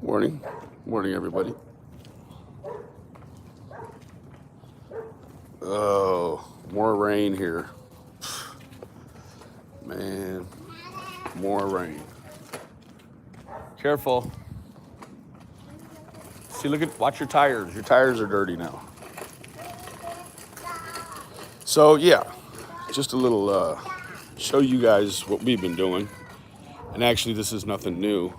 Morning. Morning, everybody. Oh, more rain here. Man, more rain. Careful. See, watch your tires. Your tires are dirty now. So, yeah, just a little show you guys what we've been doing. And actually, this is nothing new.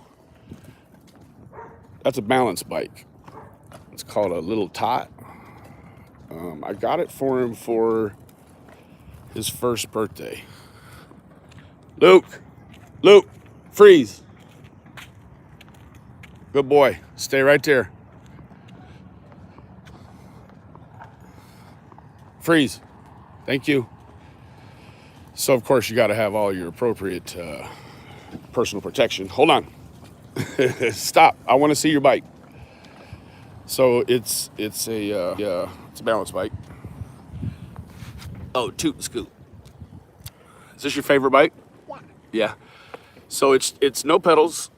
That's a balance bike. It's called a little tot. I got it for him for his first birthday. Luke, freeze. Good boy. Stay right there. Freeze. Thank you. So, of course, you got to have all your appropriate personal protection. Hold on. Stop. I want to see your bike. So it's a balance bike. Oh, toot and scoot. Is this your favorite bike? Yeah. Yeah. So it's no pedals.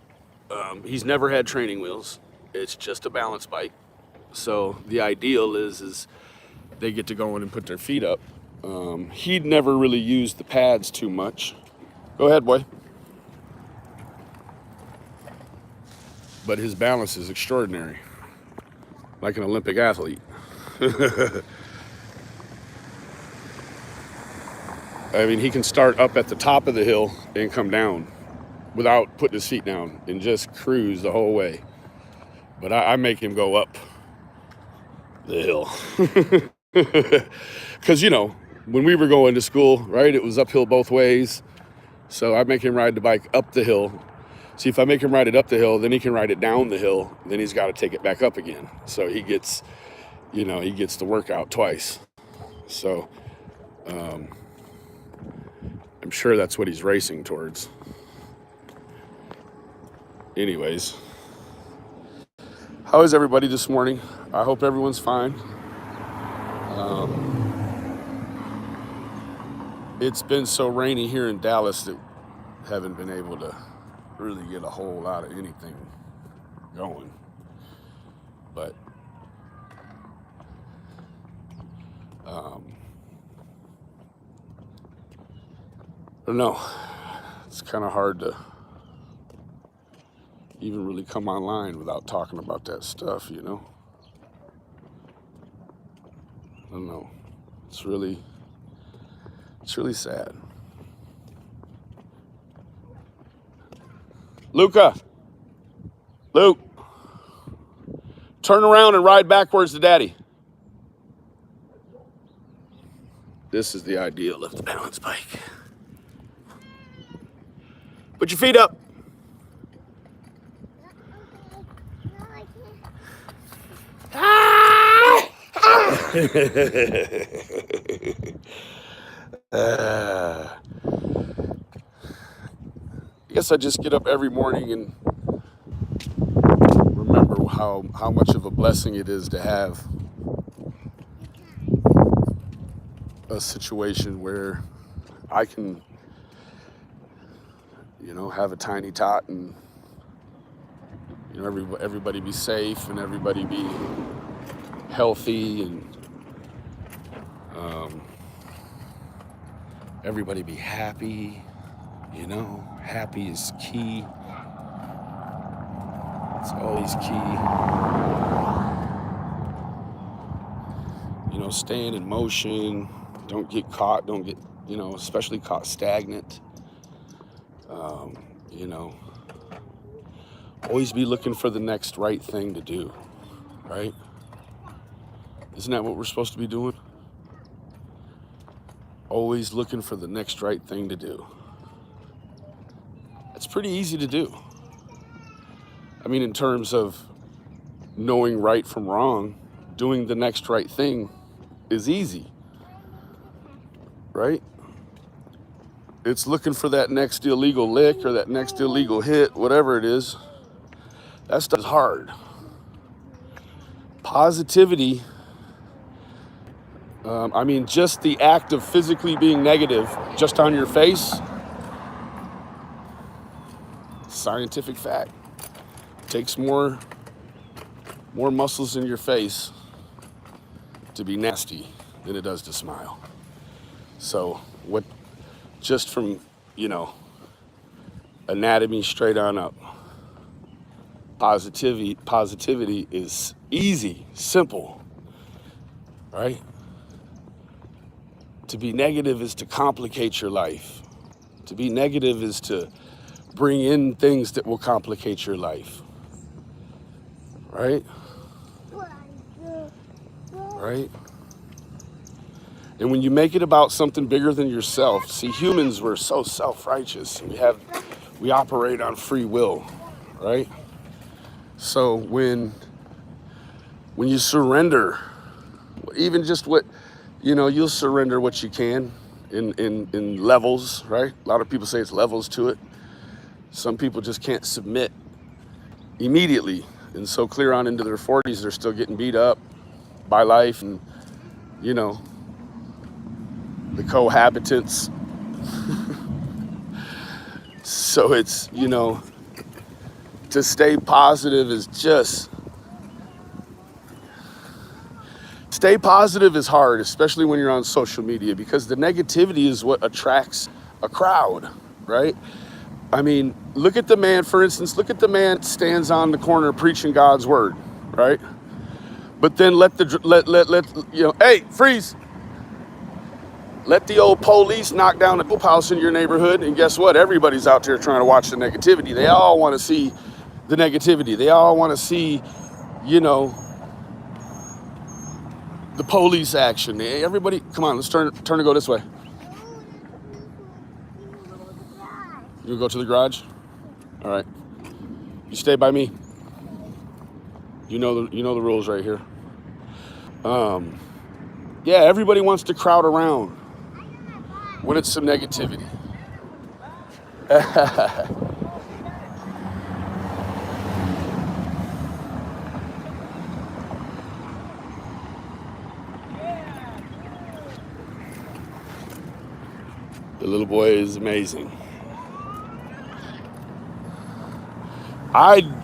He's never had training wheels. It's just a balance bike. So the ideal is they get to go in and put their feet up. He'd never really used the pads too much. Go ahead, boy. But his balance is extraordinary, like an Olympic athlete. I mean, he can start up at the top of the hill and come down without putting his feet down and just cruise the whole way. But I make him go up the hill. Because, when we were going to school, right, it was uphill both ways. So I make him ride the bike up the hill. See, if I make him ride it up the hill, then he can ride it down the hill. Then he's got to take it back up again. So he gets the workout twice. So I'm sure that's what he's racing towards. Anyways, how is everybody this morning? I hope everyone's fine. It's been so rainy here in Dallas that haven't been able to really get a whole lot of anything going. But I don't know. It's kind of hard to even really come online without talking about that stuff, I don't know. It's really sad. Luke, turn around and ride backwards to Daddy. This is the ideal of the balance bike. Put your feet up. No, I I guess I just get up every morning and remember how much of a blessing it is to have a situation where I can, have a tiny tot and, everybody be safe and everybody be healthy and everybody be happy. Happy is key. It's always key. Staying in motion. Don't get caught. Don't get, especially caught stagnant. Always be looking for the next right thing to do, right? Isn't that what we're supposed to be doing? Always looking for the next right thing to do. It's pretty easy to do. I mean, in terms of knowing right from wrong, doing the next right thing is easy, right? It's looking for that next illegal lick or that next illegal hit, whatever it is. That stuff is hard. Positivity, just the act of physically being negative just on your face, scientific fact. takes more muscles in your face to be nasty than it does to smile. So what, just from, anatomy straight on up, positivity is easy, simple, right? To be negative is to complicate your life. To be negative is to bring in things that will complicate your life, right? Right? And when you make it about something bigger than yourself, see, humans were so self-righteous. We operate on free will, right? So when you surrender, even just what, you'll surrender what you can in levels, right? A lot of people say it's levels to it. Some people just can't submit immediately. And so clear on into their 40s, they're still getting beat up by life and, the cohabitants. So it's, to stay positive is stay positive is hard, especially when you're on social media, because the negativity is what attracts a crowd, right? I mean, look at the man, for instance, stands on the corner preaching God's word, right? But then hey, freeze. Let the old police knock down a poop house in your neighborhood, and guess what? Everybody's out there trying to watch the negativity. They all want to see the negativity. They all want to see, the police action. Everybody, come on, let's turn and go this way. You go to the garage? All right. You stay by me. You know the rules right here. Yeah, everybody wants to crowd around when it's some negativity. The little boy is amazing.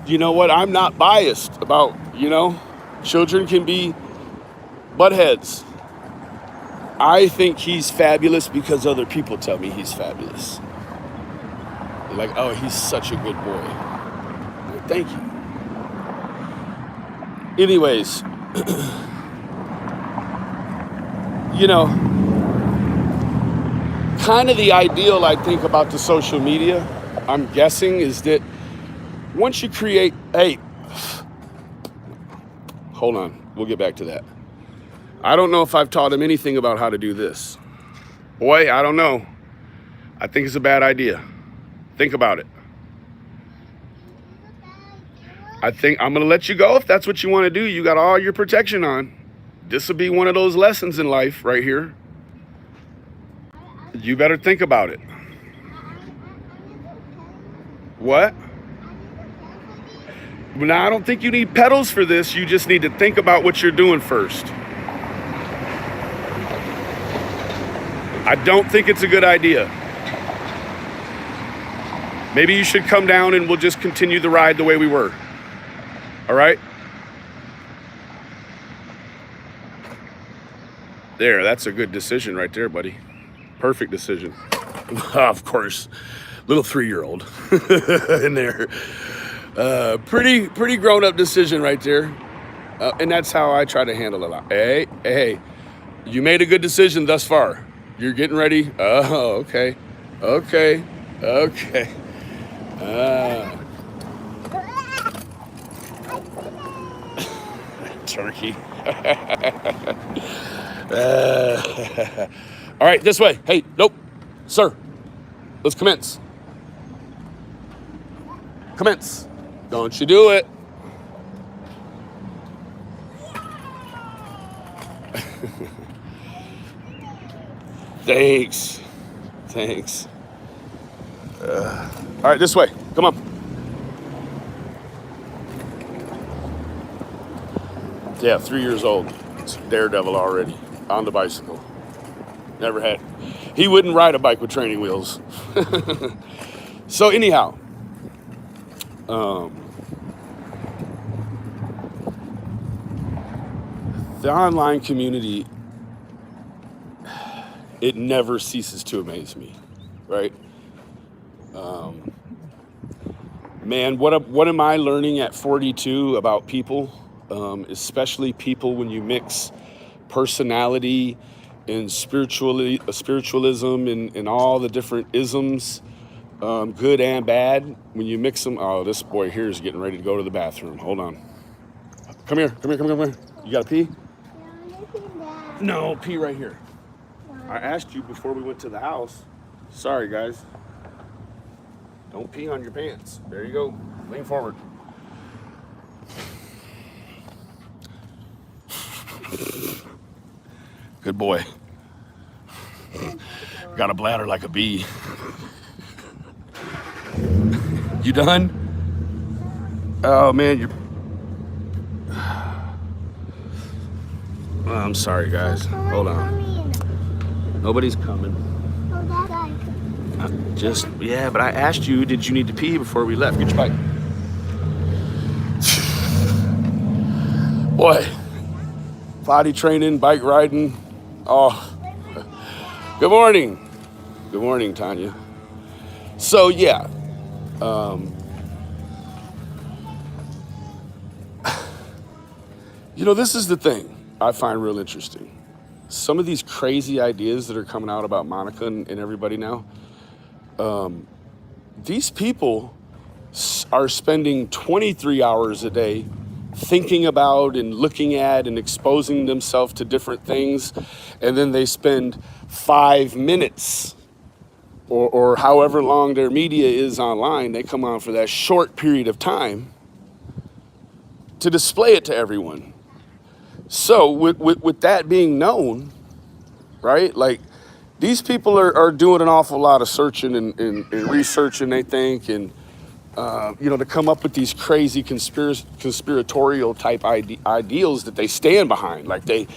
You know what? I'm not biased about, children can be buttheads. I think he's fabulous because other people tell me he's fabulous. They're like, oh, he's such a good boy. Like, thank you. Anyways, kind of the ideal, I think, about the social media, I'm guessing, is that once you create, hey, hold on, we'll get back to that. I don't know if I've taught him anything about how to do this. Boy, I don't know. I think it's a bad idea. Think about it. I think I'm going to let you go if that's what you want to do. You got all your protection on. This will be one of those lessons in life right here. You better think about it. What? Now, I don't think you need pedals for this. You just need to think about what you're doing first. I don't think it's a good idea. Maybe you should come down and we'll just continue the ride the way we were. All right? There, that's a good decision right there, buddy. Perfect decision. Of course, little 3-year-old in there. Pretty grown-up decision right there. And that's how I try to handle it. Hey, you made a good decision thus far. You're getting ready. Oh, okay. Turkey. All right, this way. Hey, nope. Sir, let's commence. Commence. Don't you do it. Thanks. All right, this way. Come on. Yeah, 3 years old. It's daredevil already. On the bicycle. Never had. He wouldn't ride a bike with training wheels. So anyhow, the online community, it never ceases to amaze me, right? Um, Man, what am I learning at 42 about people, especially people when you mix personality and spiritualism and all the different isms, good and bad. When you mix them, oh, this boy here is getting ready to go to the bathroom. Hold on. Come here, come here, come here, come here. You gotta pee? No, pee right here. I asked you before we went to the house. Sorry, guys. Don't pee on your pants. There you go. Lean forward. Good boy. Got a bladder like a bee. You done? Oh man, you're. I'm sorry, guys. Hold on. Nobody's coming. Yeah, but I asked you, did you need to pee before we left? Get your bike. Boy, potty training, bike riding. Oh, good morning. Good morning, Tanya. So, yeah. This is the thing I find real interesting. Some of these crazy ideas that are coming out about Monica and everybody now, these people are spending 23 hours a day thinking about and looking at and exposing themselves to different things, and then they spend 5 minutes or however long their media is online, they come on for that short period of time to display it to everyone. So with that being known, right, like these people are doing an awful lot of searching and researching, they think, and to come up with these crazy conspiratorial type ideals that they stand behind. Like they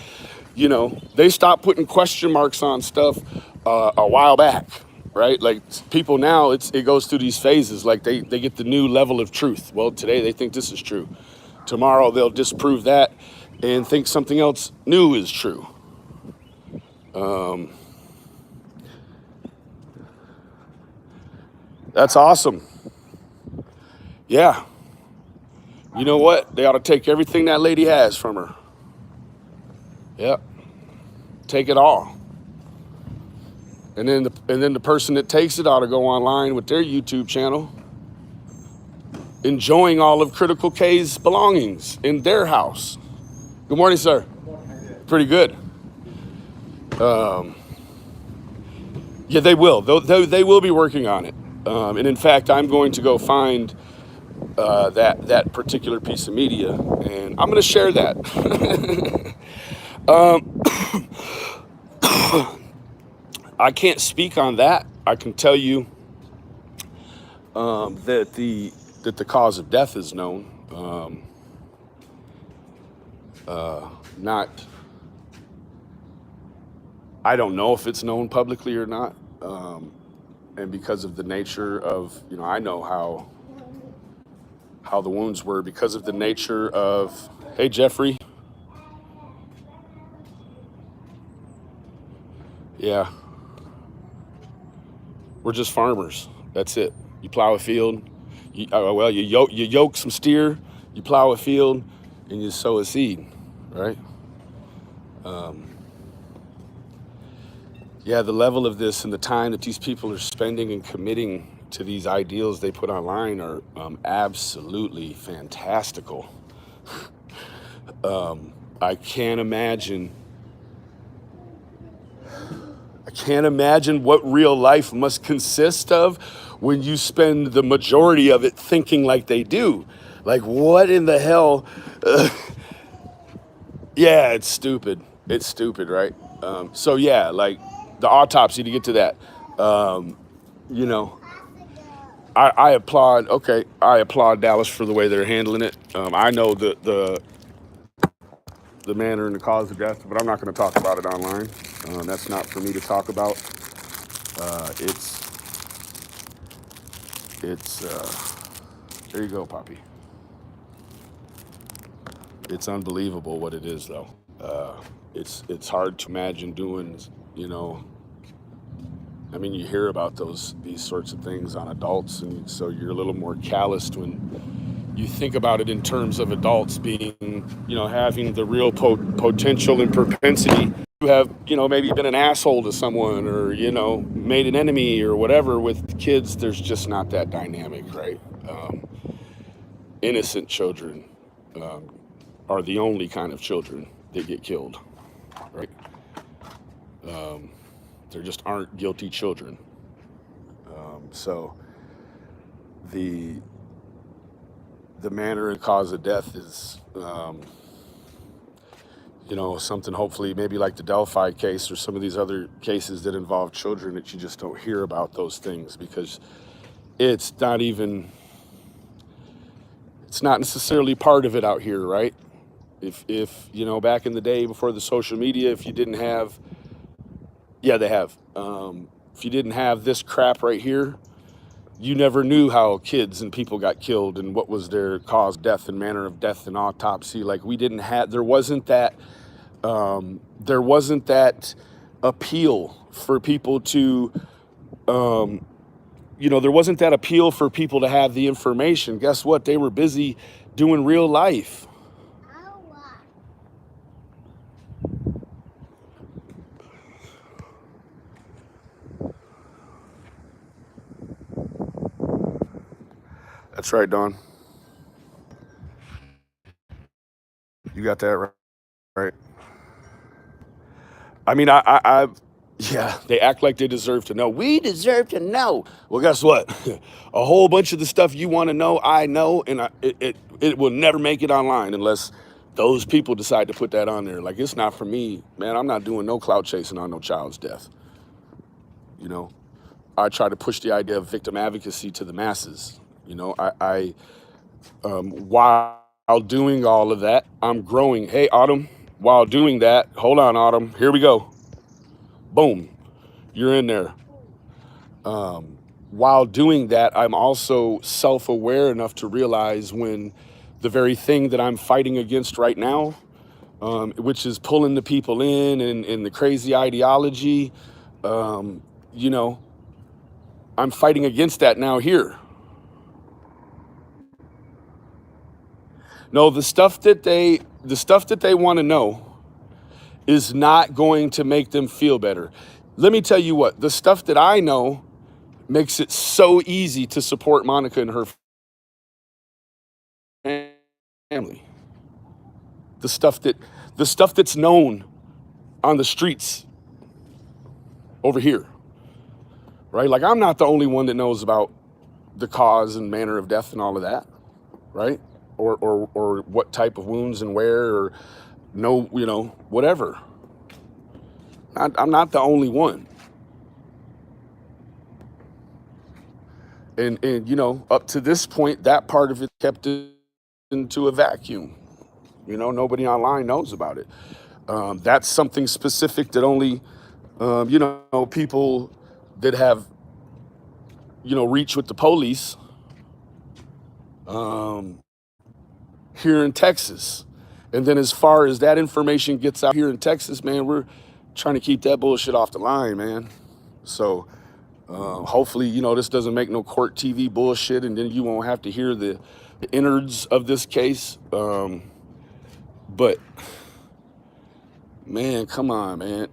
stopped putting question marks on stuff a while back, right? Like people now, it goes through these phases. Like they get the new level of truth. Well, today they think this is true. Tomorrow they'll disprove that and think something else new is true. That's awesome. Yeah. You know what? They ought to take everything that lady has from her. Yep. Take it all. And then the person that takes it ought to go online with their YouTube channel, enjoying all of Critical K's belongings in their house. Good morning, sir. Pretty good. Yeah, they will. They will be working on it. And in fact, I'm going to go find that particular piece of media, and I'm going to share that. I can't speak on that. I can tell you that the cause of death is known. I don't know if it's known publicly or not. And because of the nature of, I know how the wounds were because of the nature of, hey, Jeffrey. Yeah. We're just farmers. That's it. You plow a field. You yoke some steer, you plow a field, and you sow a seed, right? Yeah, the level of this and the time that these people are spending and committing to these ideals they put online are absolutely fantastical. I can't imagine what real life must consist of when you spend the majority of it thinking like they do. Like, what in the hell? Yeah, it's stupid. It's stupid, right? So yeah, like the autopsy, to get to that, I applaud Dallas for the way they're handling it. I know the manner and the cause of death, but I'm not going to talk about it online. That's not for me to talk about. It's there you go, Poppy. It's unbelievable what it is, though. It's hard to imagine doing, you know, I mean, you hear about these sorts of things on adults, and so you're a little more calloused when you think about it in terms of adults being, having the real potential and propensity to have, maybe been an asshole to someone, or, made an enemy or whatever. With kids, there's just not that dynamic, right? Innocent children um, are the only kind of children that get killed, right? Um, there just aren't guilty children. So the manner and cause of death is, something hopefully maybe like the Delphi case or some of these other cases that involve children, that you just don't hear about those things, because it's not necessarily part of it out here, right? If back in the day before the social media, if you didn't have, yeah, they have, if you didn't have this crap right here, you never knew how kids and people got killed and what was their cause of death and manner of death and autopsy. Like, there wasn't that appeal for people to, there wasn't that appeal for people to have the information. Guess what? They were busy doing real life. That's right, Don. You got that right. I mean, yeah, they act like they deserve to know. We deserve to know. Well, guess what? A whole bunch of the stuff you want to know, I know, and it will never make it online unless those people decide to put that on there. Like, it's not for me, man. I'm not doing no clout chasing on no child's death. I try to push the idea of victim advocacy to the masses. While doing all of that, I'm growing. Hey, Autumn, while doing that, hold on, Autumn, here we go. Boom, you're in there. While doing that, I'm also self-aware enough to realize when the very thing that I'm fighting against right now, which is pulling the people in and the crazy ideology, I'm fighting against that now here. No, the stuff that they want to know is not going to make them feel better. Let me tell you what, the stuff that I know makes it so easy to support Monica and her family. The stuff that's known on the streets over here, right? Like, I'm not the only one that knows about the cause and manner of death and all of that, right? Or what type of wounds and where, or whatever. I'm not the only one. And up to this point, that part of it kept it into a vacuum. Nobody online knows about it. That's something specific that only, people that have, reach with the police here in Texas. And then as far as that information gets out here in Texas, man, we're trying to keep that bullshit off the line, man. So hopefully, this doesn't make no court TV bullshit, and then you won't have to hear the innards of this case. But man, come on, man.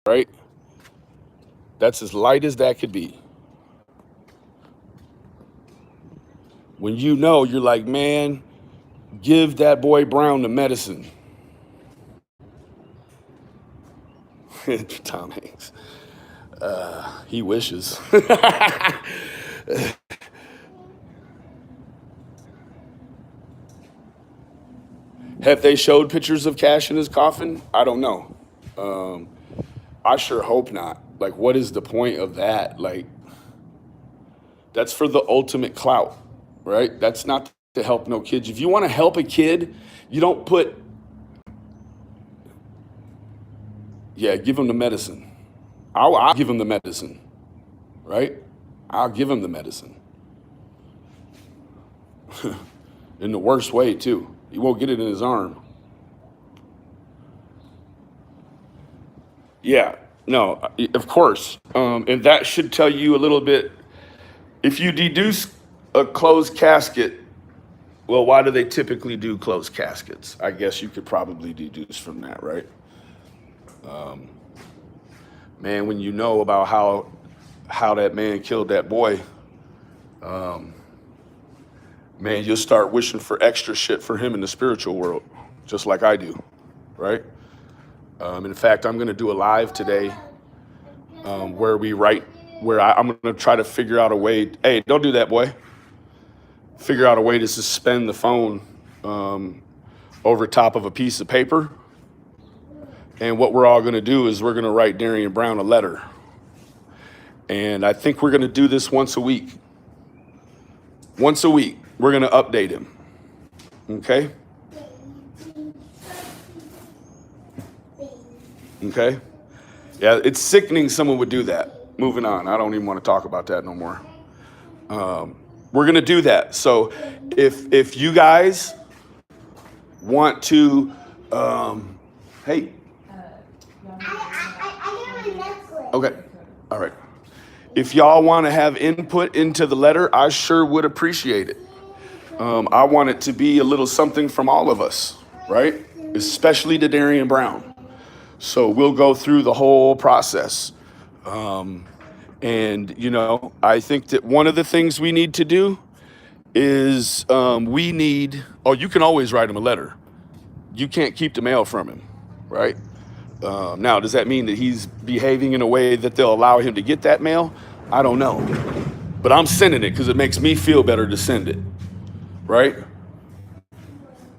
Right? That's as light as that could be. When you're like, man, give that boy Brown the medicine. Tom Hanks. He wishes. Have they showed pictures of Cash in his coffin? I don't know. I sure hope not. Like, what is the point of that? Like, that's for the ultimate clout, right? That's not to help no kids. If you want to help a kid, you don't put, give him the medicine. I'll give him the medicine, right? I'll give him the medicine. In the worst way, too. He won't get it in his arm. Yeah, no, of course. And that should tell you a little bit. If you deduce a closed casket, well, why do they typically do closed caskets? I guess you could probably deduce from that, right? Man, when you know about how that man killed that boy, man, you'll start wishing for extra shit for him in the spiritual world, just like I do, right? In fact, I'm going to do a live today where I'm going to try to figure out a way. Hey, don't do that, boy. Figure out a way to suspend the phone over top of a piece of paper. And what we're all going to do is we're going to write Darian Brown a letter. And I think we're going to do this once a week. Once a week, we're going to update him. Okay? Okay? Yeah, it's sickening someone would do that. Moving on. I don't even want to talk about that no more. We're going to do that. So if you guys want to, hey. I got a necklace. Okay. All right. If y'all want to have input into the letter, I sure would appreciate it. I want it to be a little something from all of us, right? Especially to Darian Brown. So we'll go through the whole process. And, you know, I think that one of the things we need to do is you can always write him a letter. You can't keep the mail from him, right? Now, does that mean that he's behaving in a way that they'll allow him to get that mail? I don't know. But I'm sending it because it makes me feel better to send it, right?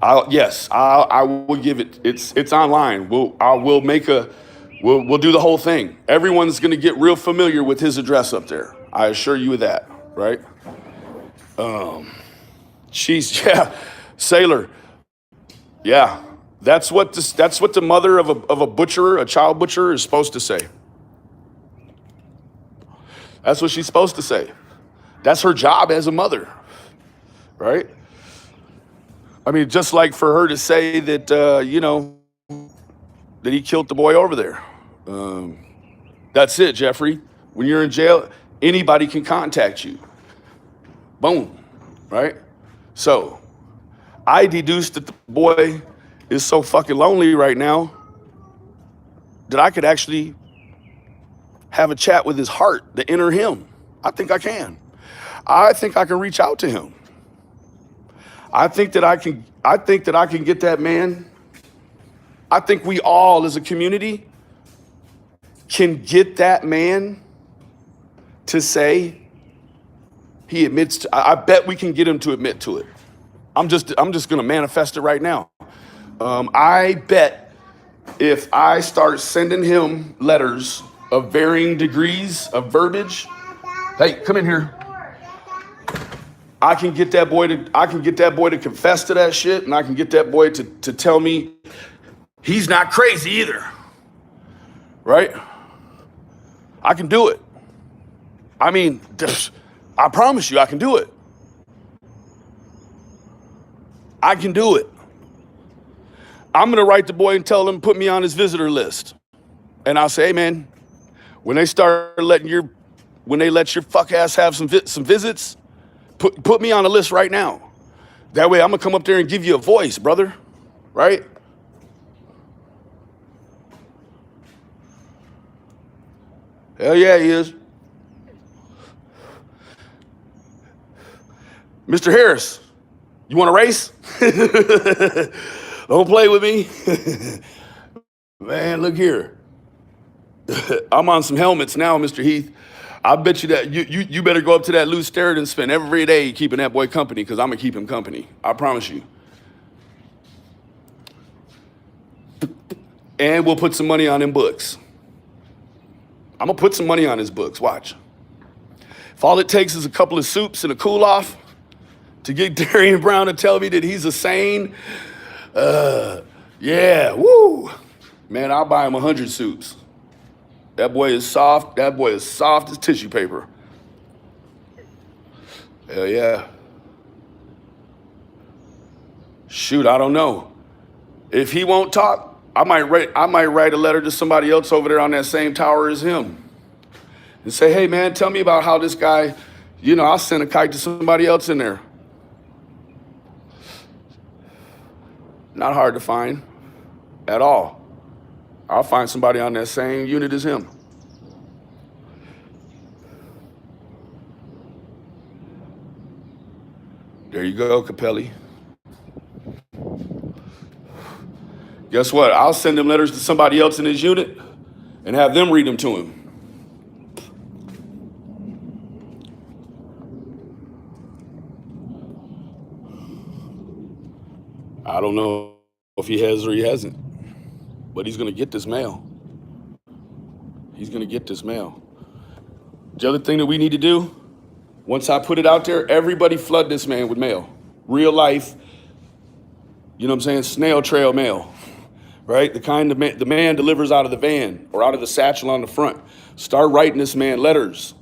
I will give it. It's online. We'll do the whole thing. Everyone's going to get real familiar with his address up there. I assure you of that, right? Sailor. Yeah. That's what the mother of a butcher, a child butcher, is supposed to say. That's what she's supposed to say. That's her job as a mother, right? I mean, just like for her to say that, that he killed the boy over there. That's it, Jeffrey. When you're in jail, anybody can contact you. Boom, right? So I deduced that the boy is so fucking lonely right now that I could actually have a chat with his heart, the inner him. I think I can. I think I can reach out to him. I think that I can get that man. I think we all as a community can get that man to say he admits to, I bet we can get him to admit to it. I'm just gonna manifest it right now. I bet if I start sending him letters of varying degrees of verbiage, hey, come in here. I can get that boy to confess to that shit, and I can get that boy to tell me he's not crazy either. Right? I can do it. I mean, I promise you I can do it. I can do it. I'm going to write the boy and tell him, put me on his visitor list. And I'll say, hey, man, when they let your fuck ass have some visits, put me on the list right now. That way I'm going to come up there and give you a voice, brother. Right? Hell yeah, he is. Mr. Harris, you want to race? Don't play with me. Man, look here. I'm on some helmets now, Mr. Heath. I bet you that you better go up to that loose Starrett and spend every day keeping that boy company, because I'm going to keep him company. I promise you. And we'll put some money on them books. I'm going to put some money on his books. Watch. If all it takes is a couple of soups and a cool-off to get Darian Brown to tell me that he's a sane, yeah, woo. Man, I'll buy him 100 soups. That boy is soft. That boy is soft as tissue paper. Hell yeah. Shoot, I don't know. If he won't talk, I might write a letter to somebody else over there on that same tower as him and say, hey man, tell me about how this guy, I'll send a kite to somebody else in there. Not hard to find at all. I'll find somebody on that same unit as him. There you go, Capelli. Guess what? I'll send them letters to somebody else in his unit and have them read them to him. I don't know if he has or he hasn't, but he's going to get this mail. He's going to get this mail. The other thing that we need to do, once I put it out there, everybody flood this man with mail. Real life, snail trail mail, right? The kind the man delivers out of the van or out of the satchel on the front. Start writing this man letters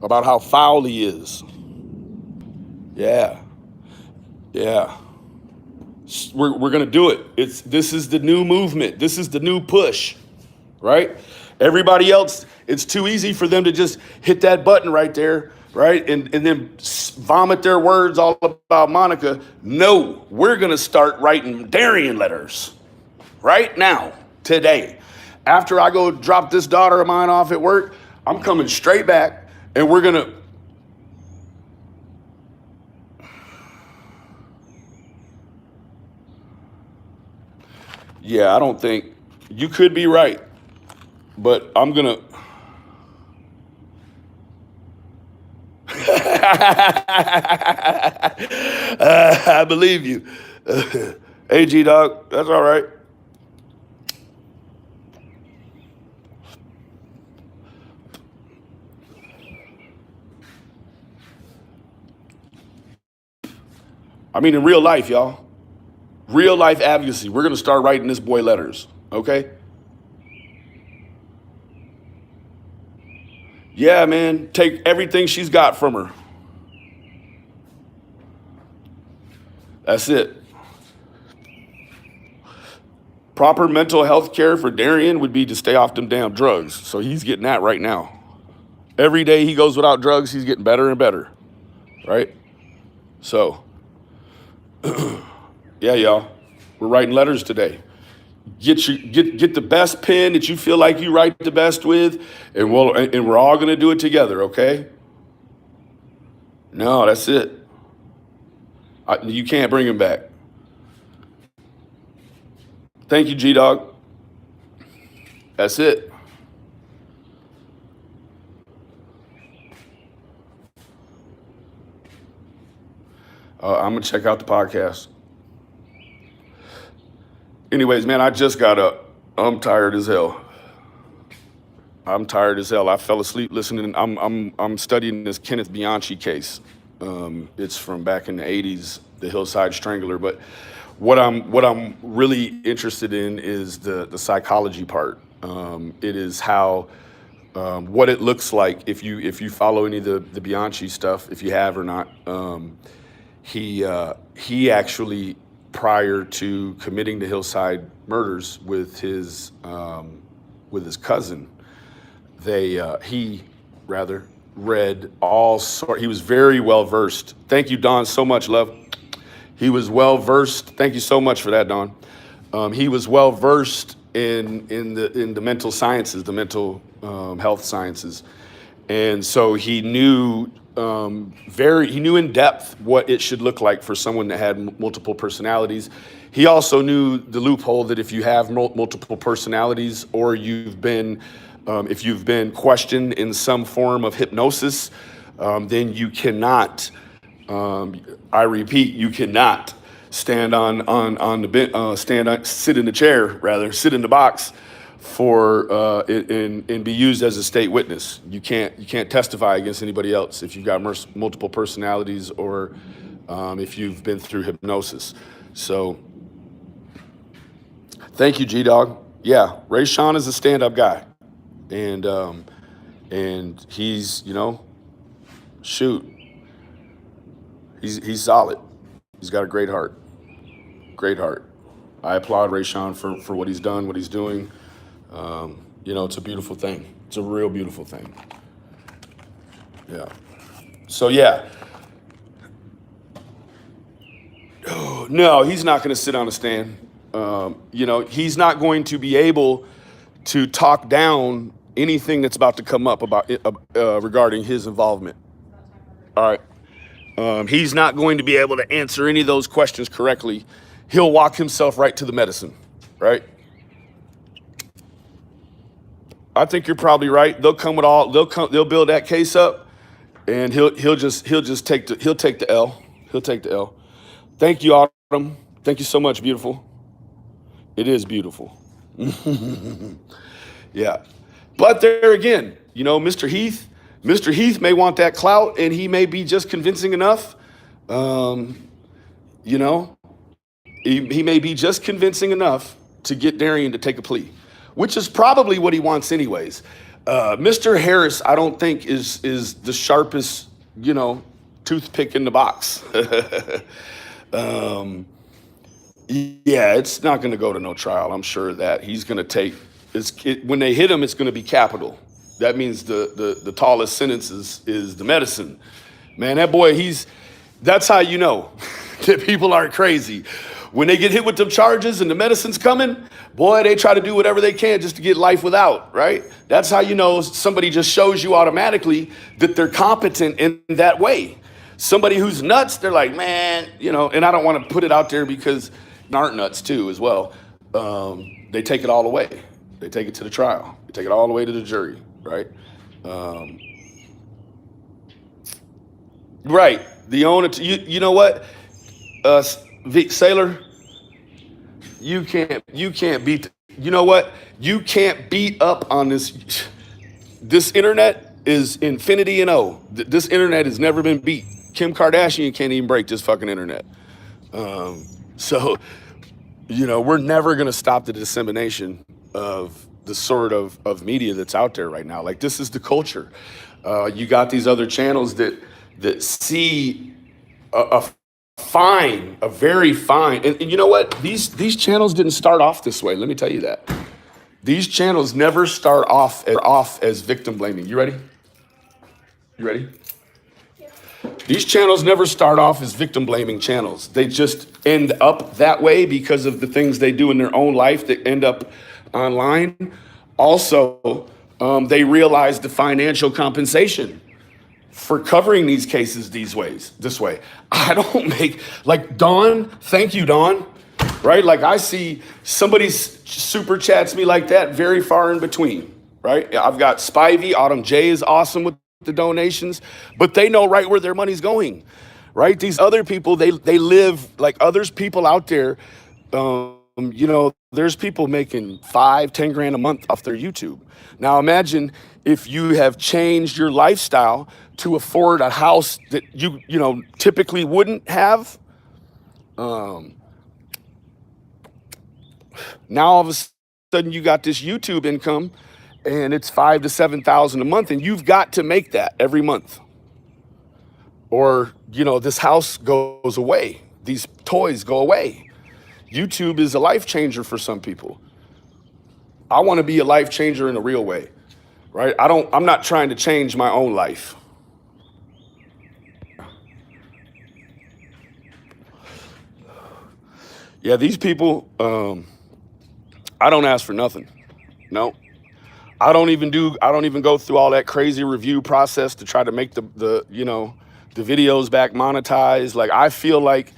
about how foul he is. Yeah. We're going to do it. This is the new movement. This is the new push, right? Everybody else, it's too easy for them to just hit that button right there, right? And then vomit their words all about Monica. No, we're going to start writing Darian letters right now, today. After I go drop this daughter of mine off at work, I'm coming straight back and we're going to... Yeah, I don't think... You could be right, but I'm going to... I believe you. Hey, G-Dog, that's all right. I mean, in real life, y'all. Real life advocacy. We're going to start writing this boy letters, okay? Yeah, man. Take everything she's got from her. That's it. Proper mental health care for Darian would be to stay off them damn drugs. So he's getting that right now. Every day he goes without drugs, he's getting better and better, right? So... Yeah, y'all, we're writing letters today. Get the best pen that you feel like you write the best with, and we're all gonna do it together, okay? No, that's it. You can't bring him back. Thank you, G-Dog. That's it. I'm gonna check out the podcast. Anyways, man, I just got up. I'm tired as hell. I fell asleep listening. I'm studying this Kenneth Bianchi case. It's from back in the 80s, the Hillside Strangler. But what I'm really interested in is the psychology part. It is how what it looks like if you follow any of the Bianchi stuff, if you have or not. He actually, prior to committing the Hillside murders with his cousin, he read all sort. He was very well versed. Thank you, Don, so much, love. He was well versed. Thank you so much for that, Don. He was well versed in the mental sciences, the mental health sciences, and so he knew. He knew in depth what it should look like for someone that had multiple personalities. He also knew the loophole that if you have multiple personalities, or if you've been questioned in some form of hypnosis, then you cannot. I repeat, you cannot sit in the chair, sit in the box and be used as a state witness. You can't testify against anybody else if you've got multiple personalities or if you've been through hypnosis. So thank you, G-Dog. Yeah, Ray Sean is a stand-up guy, and he's he's solid. He's got a great heart. Great heart. I applaud Rayshawn for what he's done, what he's doing. It's a beautiful thing. It's a real beautiful thing. Yeah. So yeah. No, he's not going to sit on a stand. He's not going to be able to talk down anything that's about to come up about regarding his involvement. All right. He's not going to be able to answer any of those questions correctly. He'll walk himself right to the medicine, right? I think you're probably right. They'll come with all. They'll build that case up, and he'll just take the L. He'll take the L. Thank you, Autumn. Thank you so much, beautiful. It is beautiful. Yeah. But there again, Mr. Heath may want that clout, and he may be just convincing enough. He may be just convincing enough to get Darian to take a plea, which is probably what he wants anyways. Mr. Harris, I don't think is the sharpest, toothpick in the box. Yeah, it's not going to go to no trial. I'm sure of that he's going to take. When they hit him, it's going to be capital. That means the tallest sentence is the medicine. Man, that boy, that's how you know that people aren't crazy. When they get hit with them charges and the medicine's coming, boy, they try to do whatever they can just to get life without, right? That's how you know somebody just shows you automatically that they're competent in that way. Somebody who's nuts, they're like, man, and I don't want to put it out there because aren't nuts too as well. They take it all away. They take it to the trial. They take it all the way to the jury, right? Right. The owner, you know what? Sailor, you can't beat, you know what? You can't beat up on this. This internet is infinity and O. This internet has never been beat. Kim Kardashian can't even break this fucking internet. So, we're never going to stop the dissemination of the sort of media that's out there right now. Like, this is the culture. You got these other channels that see a very fine, and you know what? These channels didn't start off this way. Let me tell you that. These channels never start off as victim blaming. You ready? You ready? These channels never start off as victim blaming channels. They just end up that way because of the things they do in their own life that end up online. Also, they realize the financial compensation for covering these cases this way. I don't make, like Dawn, thank you, Dawn, right? Like I see somebody's super chats me like that very far in between, right? I've got Spivey, Autumn J is awesome with the donations, but they know right where their money's going, right? These other people, they live like people out there. There's people making 5-10 grand a month off their YouTube. Now imagine if you have changed your lifestyle to afford a house that you typically wouldn't have. Now all of a sudden you got this YouTube income and it's $5,000 to $7,000 a month, and you've got to make that every month. Or, this house goes away. These toys go away. YouTube is a life changer for some people. I want to be a life changer in a real way, right? I'm not trying to change my own life. Yeah, these people, I don't ask for nothing. No. I don't even go through all that crazy review process to try to make the videos back monetized. Like I feel like,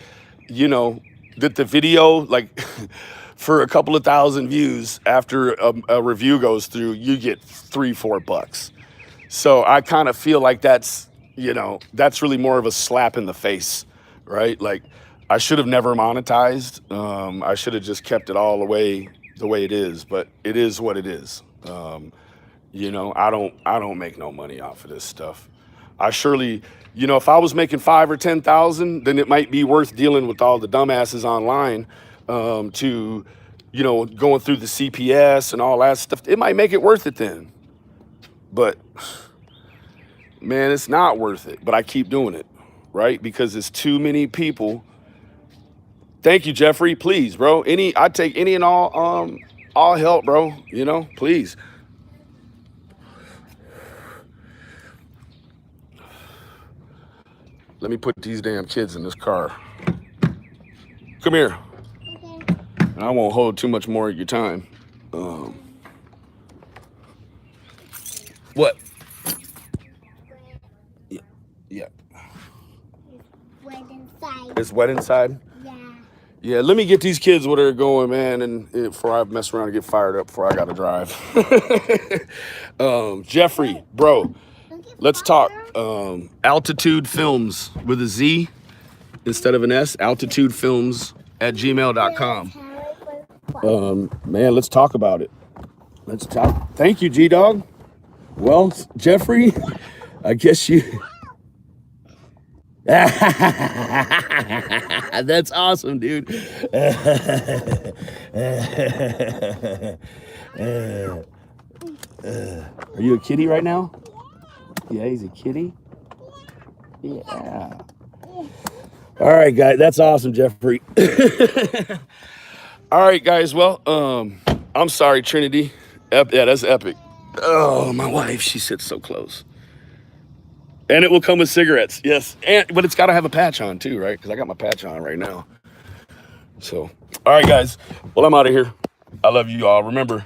that the video, like for a couple of thousand views after a review goes through, you get $3-4. So I kind of feel like that's really more of a slap in the face, right? Like I should have never monetized. I should have just kept it all the way it is, but it is what it is. I don't make no money off of this stuff. I surely, if I was making 5 or 10,000, then it might be worth dealing with all the dumbasses online, to, going through the CPS and all that stuff. It might make it worth it then, but man, it's not worth it, but I keep doing it, right? Because it's too many people Thank you, Jeffrey. Please, bro. I take any and all help, bro. You know, please. Let me put these damn kids in this car. Come here. Okay. And I won't hold too much more of your time. What? Yeah. Yeah. Wet inside. It's wet inside. Yeah. Yeah, let me get these kids where they're going, man, and before I mess around and get fired up before I gotta drive. Jeffrey, bro, let's talk. Altitude Films with a Z instead of an S. altitudefilms@gmail.com. Man, let's talk about it. Let's talk. Thank you, G-Dog. Well, Jeffrey, I guess you... That's awesome, dude. Are you a kitty right now? Yeah, he's a kitty. Yeah. All right, guys. That's awesome, Jeffrey. All right, guys. Well, I'm sorry, Trinity. Yeah, that's epic. Oh, my wife, she sits so close. And it will come with cigarettes, yes. But it's got to have a patch on too, right? Because I got my patch on right now. So, all right, guys. Well, I'm out of here. I love you all. Remember,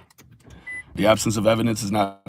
the absence of evidence is not